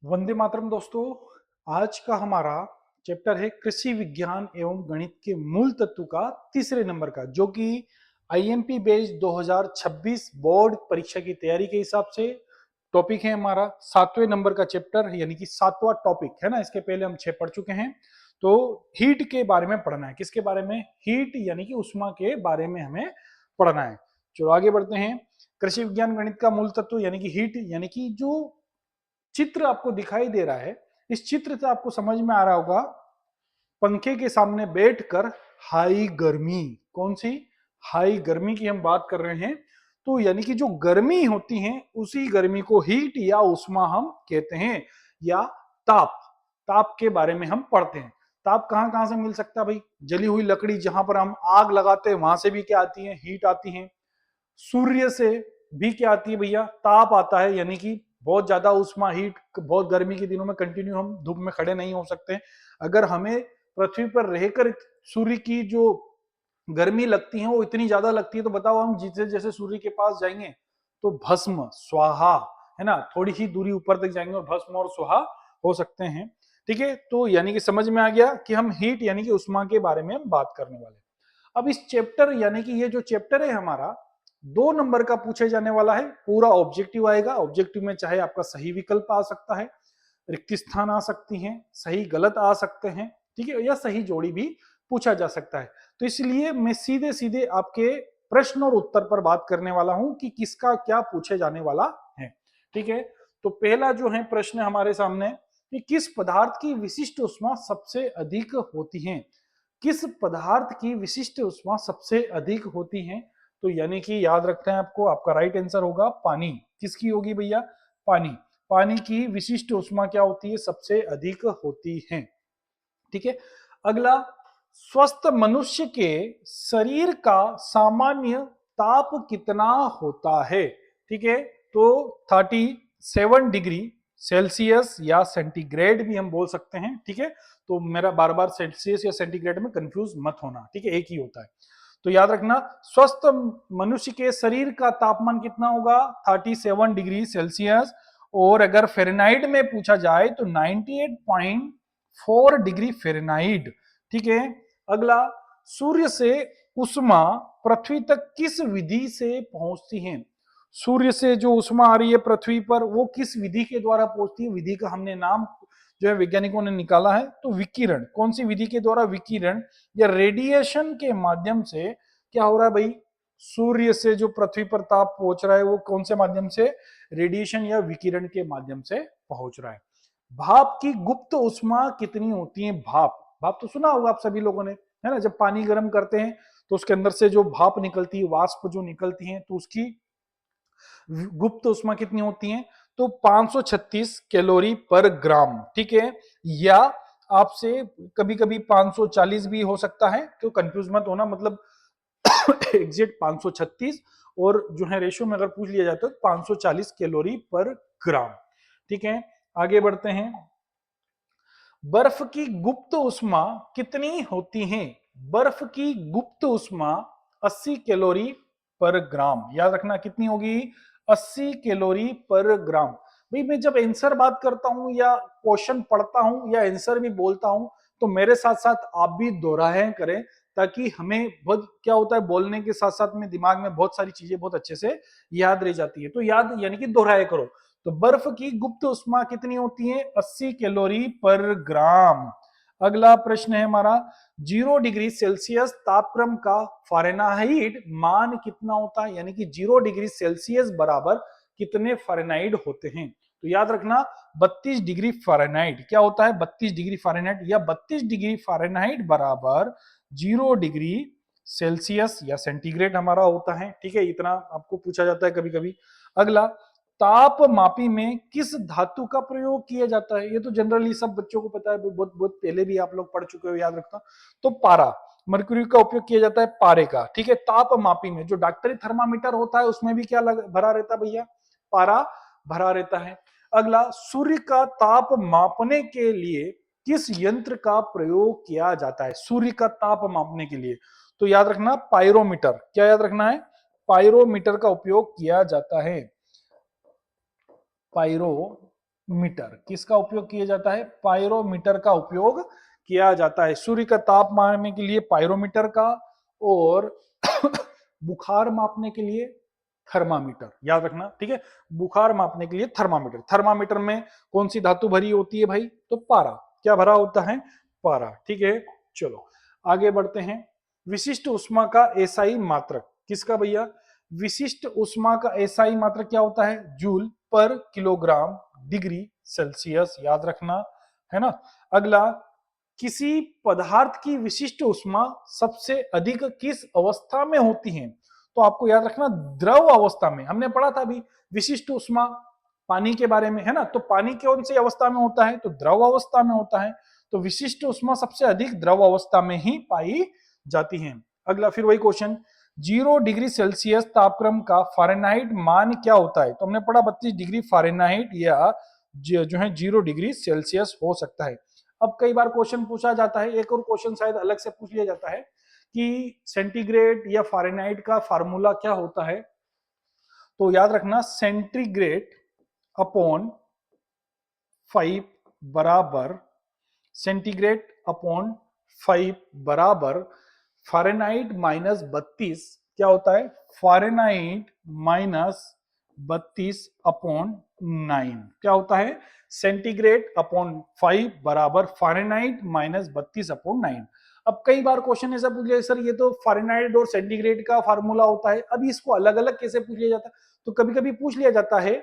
वंदे मातरम दोस्तों। आज का हमारा चैप्टर है कृषि विज्ञान एवं गणित के मूल तत्व का तीसरे नंबर का, जो कि आईएमपी बेस्ड 2026 बोर्ड परीक्षा की तैयारी के हिसाब से टॉपिक है हमारा 7वें नंबर का चैप्टर, यानी कि 7वां टॉपिक है ना। इसके पहले हम 6 पढ़ चुके हैं। तो हीट के बारे में पढ़ना है। किसके बारे में? हीट यानी कि उष्मा के बारे में हमें पढ़ना है। चलो आगे बढ़ते हैं। कृषि विज्ञान गणित का मूल तत्व यानी कि हीट, यानी कि जो चित्र आपको दिखाई दे रहा है, इस चित्र से आपको समझ में आ रहा होगा, पंखे के सामने बैठकर हाई गर्मी, कौन सी हाई गर्मी की हम बात कर रहे हैं। तो यानी कि जो गर्मी होती है उसी गर्मी को हीट या उष्मा हम कहते हैं, या ताप। ताप के बारे में हम पढ़ते हैं। ताप कहां कहां से मिल सकता है भाई? जली हुई लकड़ी, जहां पर हम आग लगाते हैं वहां से भी क्या आती है? हीट आती है। सूर्य से भी क्या आती है भैया? ताप आता है, यानी कि बहुत ज्यादा उष्मा, हीट। बहुत गर्मी के दिनों में कंटिन्यू हम धूप में खड़े नहीं हो सकते। अगर हमें पृथ्वी पर रहकर सूर्य की जो गर्मी लगती है वो इतनी ज्यादा लगती है, तो बताओ हम जैसे जैसे सूर्य के पास जाएंगे तो भस्म स्वाहा, है ना, थोड़ी ही दूरी ऊपर तक जाएंगे और भस्म और स्वाहा हो सकते हैं। ठीक है, तो यानी कि समझ में आ गया कि हम हीट यानी कि उष्मा के बारे में हम बात करने वाले। अब इस चैप्टर, यानी कि ये जो चैप्टर है हमारा, 2 नंबर का पूछे जाने वाला है। पूरा ऑब्जेक्टिव आएगा। ऑब्जेक्टिव में चाहे आपका सही विकल्प आ सकता है, रिक्त स्थान आ सकती हैं, सही गलत आ सकते हैं, ठीक है, या सही जोड़ी भी पूछा जा सकता है। तो इसलिए मैं सीधे सीधे आपके प्रश्न और उत्तर पर बात करने वाला हूं कि किसका क्या पूछे जाने वाला है। ठीक है, तो पहला जो है प्रश्न हमारे सामने कि किस पदार्थ की विशिष्ट उष्मा सबसे अधिक होती है? किस पदार्थ की विशिष्ट उष्मा सबसे अधिक होती है? तो यानी कि याद रखते हैं आपको, आपका राइट आंसर होगा पानी। किसकी होगी भैया? पानी। पानी की विशिष्ट उष्मा क्या होती है? सबसे अधिक होती है। ठीक है, अगला, स्वस्थ मनुष्य के शरीर का सामान्य ताप कितना होता है? ठीक है, तो 37 डिग्री सेल्सियस या सेंटीग्रेड भी हम बोल सकते हैं। ठीक है, तो मेरा बार बार सेल्सियस या सेंटीग्रेड में कंफ्यूज मत होना, ठीक है, एक ही होता है। तो याद रखना, स्वस्थ मनुष्य के शरीर का तापमान कितना होगा? 37 डिग्री सेल्सियस। और अगर फ़ारेनहाइट में पूछा जाए तो 98.4 डिग्री फ़ारेनहाइट। ठीक है, अगला, सूर्य से उष्मा पृथ्वी तक किस विधि से पहुंचती है? सूर्य से जो उष्मा आ रही है पृथ्वी पर, वो किस विधि के द्वारा पहुंचती है? विधि का हमने नाम जो है वैज्ञानिकों ने निकाला है, तो विकिरण। कौन सी विधि के द्वारा? विकिरण या रेडिएशन के माध्यम से क्या हो रहा है भाई? सूर्य से जो पृथ्वी पर ताप पहुंच रहा है वो कौन से माध्यम से? रेडिएशन या विकिरण के माध्यम से पहुंच रहा है। भाप की गुप्त उष्मा कितनी होती है? भाप, भाप तो सुना होगा आप सभी लोगों ने, है ना। जब पानी गर्म करते हैं तो उसके अंदर से जो भाप निकलती है, वाष्प जो निकलती है, तो उसकी गुप्त उष्मा कितनी होती है? तो 536 कैलोरी पर ग्राम। ठीक है, या आपसे कभी कभी 540 भी हो सकता है, तो कंफ्यूज मत होना, मतलब एग्जैक्ट 536, और जो है रेशियो में अगर पूछ लिया जाए तो 540 कैलोरी पर ग्राम। ठीक है, आगे बढ़ते हैं। बर्फ की गुप्त उष्मा कितनी होती है? बर्फ की गुप्त उष्मा 80 कैलोरी पर ग्राम। याद रखना कितनी होगी? 80 कैलोरी पर ग्राम। भाई मैं जब आंसर बात करता हूं या क्वेश्चन पढ़ता हूं या आंसर भी बोलता हूं, तो मेरे साथ साथ आप भी दोहराया करें, ताकि हमें बहुत क्या होता है, बोलने के साथ साथ में दिमाग में बहुत सारी चीजें बहुत अच्छे से याद रह जाती है। तो याद यानी कि दोहराया करो। तो बर्फ की गुप्त उष्मा कितनी होती है? 80 कैलोरी पर ग्राम। अगला प्रश्न है हमारा, 0 डिग्री सेल्सियस तापक्रम का फ़ारेनहाइट मान कितना होता है? यानी कि 0 डिग्री सेल्सियस बराबर कितने फ़ारेनहाइट होते हैं? तो याद रखना, 32 डिग्री फ़ारेनहाइट। क्या होता है? 32 डिग्री फ़ारेनहाइट, या 32 डिग्री फ़ारेनहाइट बराबर 0 डिग्री सेल्सियस या सेंटीग्रेड हमारा होता है। ठीक है, इतना आपको पूछा जाता है कभी कभी। अगला, ताप मापी में किस धातु का प्रयोग किया जाता है? ये तो जनरली सब बच्चों को पता है, बहुत बहुत पहले भी आप लोग पढ़ चुके हो, याद रखता। तो पारा, मरक्यूरी का उपयोग किया जाता है पारे का। ठीक है, ताप मापी में जो डॉक्टरी थर्मामीटर होता है उसमें भी क्या भरा रहता है भैया? पारा भरा रहता है। अगला, सूर्य का ताप मापने के लिए किस यंत्र का प्रयोग किया जाता है? सूर्य का ताप मापने के लिए तो याद रखना पायरोमीटर। क्या याद रखना है? पायरोमीटर का उपयोग किया जाता है। Pyrometer meter. किसका उपयोग किया जाता है? पायरोमीटर का उपयोग किया जाता है। सूर्य का ताप मापने के लिए पायरोमीटर का, और बुखार मापने के लिए थर्मामीटर। याद रखना, ठीक है। बुखार मापने के लिए थर्मामीटर। थर्मामीटर में कौन सी धातु भरी होती है भाई? तो पारा। क्या भरा होता है? पारा, ठीक है। चलो आगे बढ़ते हैं। विशिष्ट ऊष्मा का एसआई मात्रक किसका भैया? विशिष्ट ऊष्मा का एसआई मात्रक क्या होता है? जूल पर किलोग्राम डिग्री सेल्सियस। याद रखना, है ना। अगला, किसी पदार्थ की विशिष्ट ऊष्मा सबसे अधिक किस अवस्था में होती है? तो आपको याद रखना, द्रव अवस्था में। हमने पढ़ा था अभी विशिष्ट ऊष्मा पानी के बारे में, है ना। तो पानी कौन सी अवस्था में होता है? तो द्रव अवस्था में होता है। तो विशिष्ट ऊष्मा सबसे अधिक द्रव अवस्था में ही पाई जाती है। अगला फिर वही क्वेश्चन, 0 डिग्री सेल्सियस तापक्रम का फ़ारेनहाइट मान क्या होता है? तो हमने पढ़ा 32 डिग्री फ़ारेनहाइट या जो है 0 डिग्री सेल्सियस हो सकता है। अब कई बार क्वेश्चन पूछा जाता है, एक और क्वेश्चन शायद अलग से पूछ लिया जाता है कि सेंटीग्रेड या फ़ारेनहाइट का फार्मूला क्या होता है? तो याद रखना, सेंटीग्रेड अपॉन 5 बराबर सेंटीग्रेड अपॉन 5 बराबर फ़ारेनहाइट माइनस 32 क्या होता है? फ़ारेनहाइट माइनस 32 अपॉन 9 क्या होता है? सेंटीग्रेड अपॉन 5 बराबर फ़ारेनहाइट माइनस 32 अपॉन 9। अब कई बार क्वेश्चन ऐसा पूछ लिया, सर ये तो फ़ारेनहाइट और सेंटीग्रेड का फार्मूला होता है, अब इसको अलग अलग कैसे पूछ लिया जाता है? तो कभी कभी पूछ लिया जाता है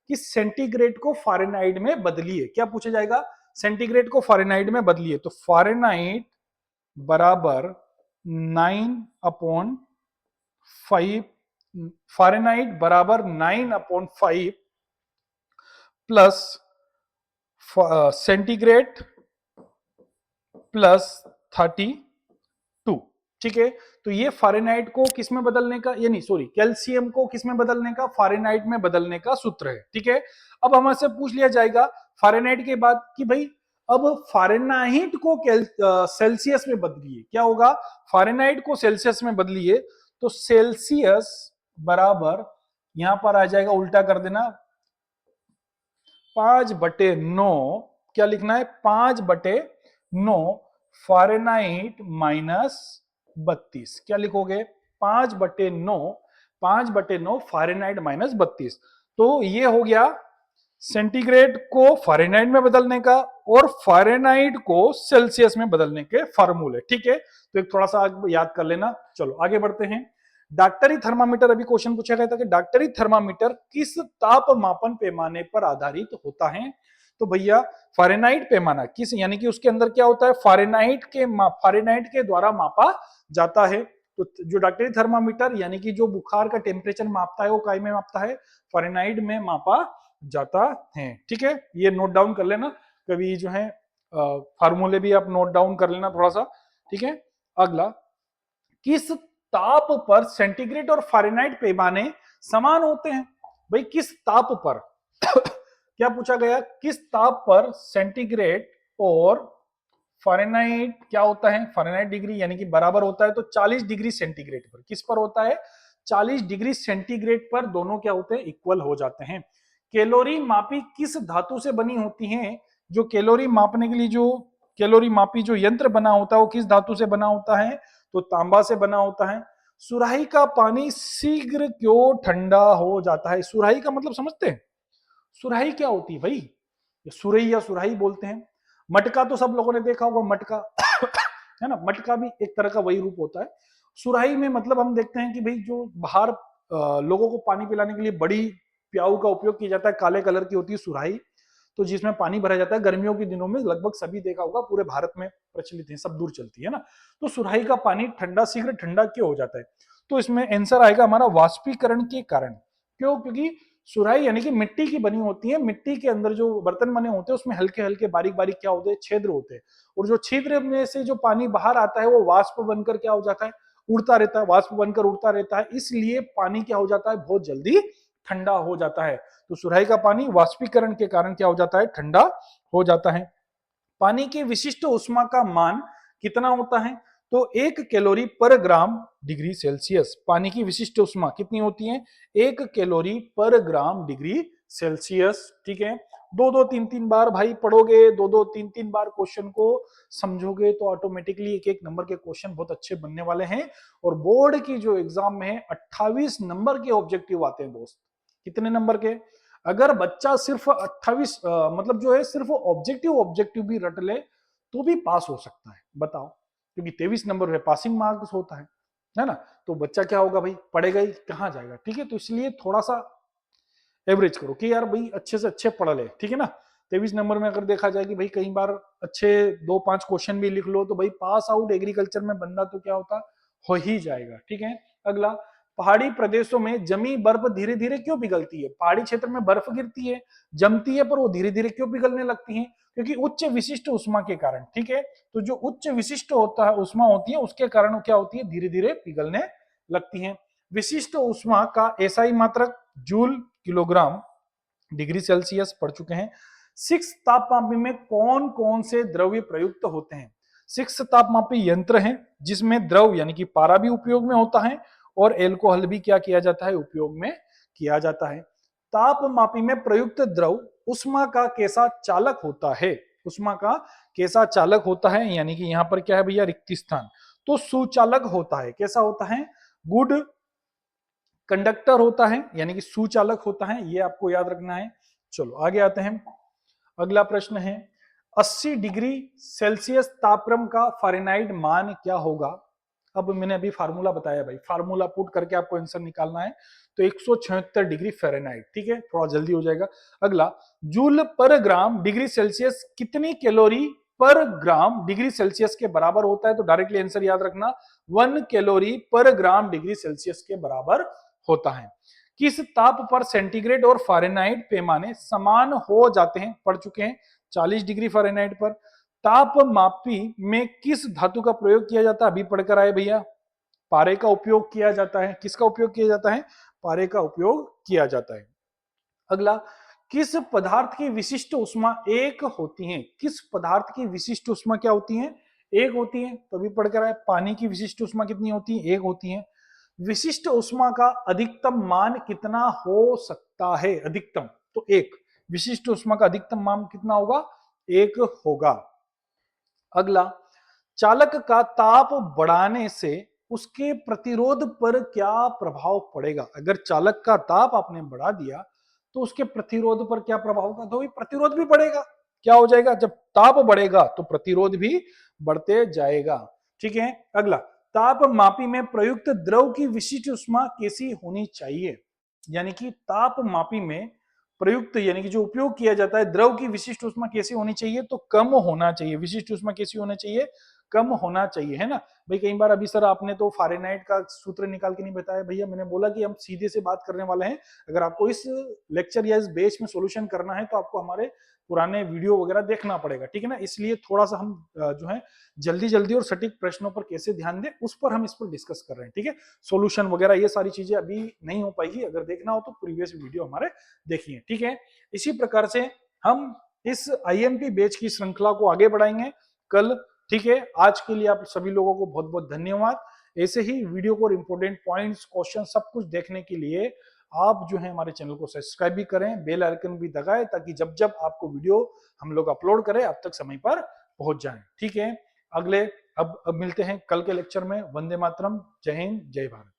कि सेंटीग्रेड को फ़ारेनहाइट में बदलिए। क्या पूछा जाएगा? सेंटीग्रेड को फ़ारेनहाइट में बदलिए। तो फ़ारेनहाइट बराबर 9 अपॉन 5, फ़ारेनहाइट बराबर 9 अपॉन 5 प्लस सेंटीग्रेड प्लस 32, ठीक है। तो ये फ़ारेनहाइट को किस में बदलने का, ये नहीं सॉरी, कैल्शियम को किस में बदलने का? फ़ारेनहाइट में बदलने का सूत्र है, ठीक है। अब हमसे पूछ लिया जाएगा फ़ारेनहाइट के बाद कि भाई अब फ़ारेनहाइट को सेल्सियस में बदलिए। क्या होगा? फ़ारेनहाइट को सेल्सियस में बदलिए तो सेल्सियस बराबर, यहां पर आ जाएगा, उल्टा कर देना, 5/9। क्या लिखना है? 5/9 फ़ारेनहाइट माइनस 32। क्या लिखोगे? 5/9, 5/9 फ़ारेनहाइट माइनस 32। तो ये हो गया सेंटीग्रेड को फ़ारेनहाइट में बदलने का और फ़ारेनहाइट को सेल्सियस में बदलने के फार्मूले, ठीक है। तो एक थोड़ा सा याद कर लेना। चलो आगे बढ़ते हैं। डॉक्टरी थर्मामीटर, अभी क्वेश्चन पूछा गया था कि डॉक्टरी थर्मामीटर किस ताप मापन पैमाने पर आधारित होता है? तो भैया फ़ारेनहाइट पैमाना किस, यानी कि उसके अंदर क्या होता है? फ़ारेनहाइट के द्वारा मापा जाता है। तो जो डॉक्टरी थर्मामीटर यानी कि जो बुखार का टेम्परेचर मापता है वो काय में मापता है? फ़ारेनहाइट में मापा जाता है, ठीक है। ये नोट डाउन कर लेना, कभी जो है फार्मूले भी आप नोट डाउन कर लेना थोड़ा सा, ठीक है। अगला, किस ताप पर सेंटीग्रेड और फ़ारेनहाइट पैमाने समान होते हैं? भाई किस ताप पर क्या पूछा गया? किस ताप पर सेंटीग्रेड और फ़ारेनहाइट क्या होता है? फ़ारेनहाइट डिग्री यानी कि बराबर होता है। तो 40 डिग्री सेंटीग्रेड पर किस पर होता है? 40 डिग्री सेंटीग्रेड पर दोनों क्या होते हैं? इक्वल हो जाते हैं। कैलोरी मापी किस धातु से बनी होती है? जो कैलोरी मापने के लिए जो कैलोरी मापी जो यंत्र बना होता है वो किस धातु से बना होता है? तो तांबा से बना होता है। सुराही का पानी शीघ्र क्यों ठंडा हो जाता है? सुराही का मतलब समझते हैं? सुराही क्या होती है भाई? सुरई या सुराही बोलते हैं। मटका तो सब लोगों ने देखा होगा, मटका है ना। मटका भी एक तरह का वही रूप होता है। सुराही में मतलब हम देखते हैं कि भाई जो बाहर लोगों को पानी पिलाने के लिए बड़ी प्याऊ का उपयोग किया जाता है, काले कलर की होती है सुराही, तो जिसमें पानी भरा जाता है। गर्मियों के दिनों में लगभग सभी देखा होगा, पूरे भारत में प्रचलित है, सब दूर चलती है ना। तो सुराही का पानी ठंडा, शीघ्र ठंडा क्यों हो जाता है? तो इसमें आंसर आएगा हमारा वाष्पीकरण के कारण। क्यों? क्योंकि सुराही यानी कि मिट्टी की बनी होती है। मिट्टी के अंदर जो बर्तन बने होते हैं उसमें हल्के हल्के बारीक बारीक क्या होते हैं? छिद्र होते हैं। और जो छिद्र में से जो पानी बाहर आता है वो वाष्प बनकर क्या हो जाता है? उड़ता रहता है, वाष्प बनकर उड़ता रहता है। इसलिए पानी क्या हो जाता है? बहुत जल्दी ठंडा हो जाता है। तो सुराही का पानी वाष्पीकरण के कारण क्या हो जाता है? ठंडा हो जाता है। पानी की विशिष्ट ऊष्मा का मान कितना होता है? तो 1 कैलोरी पर ग्राम डिग्री सेल्सियस। पानी की विशिष्ट ऊष्मा कितनी होती है? 1 कैलोरी पर ग्राम डिग्री सेल्सियस, ठीक है। दो दो तीन तीन बार भाई पढ़ोगे, दो दो तीन तीन बार क्वेश्चन को समझोगे तो ऑटोमेटिकली एक एक नंबर के क्वेश्चन बहुत अच्छे बनने वाले हैं। और बोर्ड की जो एग्जाम में 28 नंबर के ऑब्जेक्टिव आते हैं दोस्त। कितने नंबर के? अगर बच्चा सिर्फ 28 मतलब जो है सिर्फ ऑब्जेक्टिव ऑब्जेक्टिव भी रट ले तो भी पास हो सकता है, बताओ। क्योंकि 23 नंबर में पासिंग मार्क्स होता है ना। तो बच्चा क्या होगा भाई, पढ़ेगा ही कहाँ जाएगा, ठीक है। तो इसलिए थोड़ा सा एवरेज करो कि यार भाई अच्छे से अच्छे पढ़ ले, ठीक है ना। 23 नंबर में अगर देखा जाए कि भाई कई बार अच्छे 2-5 क्वेश्चन भी लिख लो तो भाई पास आउट एग्रीकल्चर में बंदा तो क्या होता हो ही जाएगा, ठीक है। अगला, पहाड़ी प्रदेशों में जमी बर्फ धीरे धीरे क्यों पिघलती है? पहाड़ी क्षेत्र में बर्फ गिरती है, जमती है, पर वो धीरे धीरे क्यों पिघलने लगती है? क्योंकि उच्च विशिष्ट उष्मा के कारण, ठीक है। तो जो उच्च विशिष्ट होता है उष्मा होती है उसके कारण वो क्या होती है, धीरे धीरे पिघलने लगती है। विशिष्ट उष्मा का एसआई मात्रक जूल किलोग्राम डिग्री सेल्सियस पढ़ चुके हैं। 6 तापमापी में कौन कौन से द्रव्य प्रयुक्त होते हैं? 6 तापमापी यंत्र हैं जिसमें द्रव यानी कि पारा भी उपयोग में होता है और एल्कोहल भी क्या किया जाता है, उपयोग में किया जाता है। तापमापी में प्रयुक्त द्रव उष्मा का कैसा चालक होता है? उष्मा का कैसा चालक होता है, यानी कि यहां पर क्या है भैया, रिक्त स्थान, तो सुचालक होता है। कैसा होता है? गुड कंडक्टर होता है, यानी कि सुचालक होता है, ये आपको याद रखना है। चलो आगे आते हैं। अगला प्रश्न है 80 डिग्री सेल्सियस तापक्रम का फ़ारेनहाइट मान क्या होगा? अब मैंने अभी फार्मूला बताया भाई, फार्मूला पुट करके आपको आंसर निकालना है। तो 176 डिग्री फ़ारेनहाइट, ठीक है, थोड़ा जल्दी हो जाएगा। अगला, जूल पर ग्राम डिग्री सेल्सियस कितनी कैलोरी पर ग्राम डिग्री सेल्सियस के बराबर होता है? तो डायरेक्टली आंसर याद रखना, 1 कैलोरी पर ग्राम डिग्री सेल्सियस के बराबर होता है। किस ताप पर सेंटीग्रेड और फ़ारेनहाइट पैमाने समान हो जाते हैं? पढ़ चुके हैं 40 डिग्री फ़ारेनहाइट पर। तापमापी में किस धातु का प्रयोग किया जाता है? अभी पढ़कर आए भैया, पारे का उपयोग किया जाता है। किसका उपयोग किया जाता है? पारे का उपयोग किया जाता है। अगला, किस पदार्थ की विशिष्ट उष्मा एक होती है? किस पदार्थ की विशिष्ट उष्मा क्या होती है? एक होती है। तो अभी पढ़कर आए, पानी की विशिष्ट उष्मा कितनी होती है? एक होती है। विशिष्ट उष्मा का अधिकतम मान कितना हो सकता है? अधिकतम तो एक। विशिष्ट उष्मा का अधिकतम मान कितना होगा? एक होगा। अगला, चालक का ताप बढ़ाने से उसके प्रतिरोध पर क्या प्रभाव पड़ेगा? अगर चालक का ताप आपने बढ़ा दिया तो उसके प्रतिरोध पर क्या प्रभाव होगा? तो प्रतिरोध भी बढ़ेगा। क्या हो जाएगा? जब ताप बढ़ेगा तो प्रतिरोध भी बढ़ते जाएगा, ठीक है। अगला, तापमापी में प्रयुक्त द्रव की विशिष्ट उष्मा कैसी होनी चाहिए? यानी कि तापमापी में प्रयुक्त यानी कि जो उपयोग किया जाता है द्रव की विशिष्ट उष्मा कैसी होनी चाहिए? तो कम होना चाहिए। विशिष्ट उष्मा कैसी होना चाहिए? कम होना चाहिए, है ना। भाई कई बार अभी सर आपने तो फ़ारेनहाइट का सूत्र निकाल के नहीं बताया भैया, मैंने बोला कि हम सीधे से बात करने वाले हैं। अगर आपको इस लेक्चर या इस बेच में सॉल्यूशन करना है तो आपको हमारे पुराने वीडियो वगैरह देखना पड़ेगा, ठीक है ना। इसलिए थोड़ा सा हम जो है जल्दी जल्दी और सटीक प्रश्नों पर कैसे ध्यान दें उस पर हम इस पर डिस्कस कर रहे हैं, ठीक है। सॉल्यूशन वगैरह ये सारी चीजें अभी नहीं हो पाएगी, अगर देखना हो तो प्रीवियस वीडियो हमारे देखिए, ठीक है। इसी प्रकार से हम इस आईएमपी बैच की श्रृंखला को आगे बढ़ाएंगे कल, ठीक है। आज के लिए आप सभी लोगों को बहुत बहुत धन्यवाद। ऐसे ही वीडियो को इंपोर्टेंट पॉइंट्स, क्वेश्चन सब कुछ देखने के लिए आप जो है हमारे चैनल को सब्सक्राइब भी करें, बेल आइकन भी दबाएं ताकि जब जब आपको वीडियो हम लोग अपलोड करें अब तक समय पर पहुंच जाए, ठीक है। अगले अब मिलते हैं कल के लेक्चर में। वंदे मातरम, जय हिंद, जय भारत।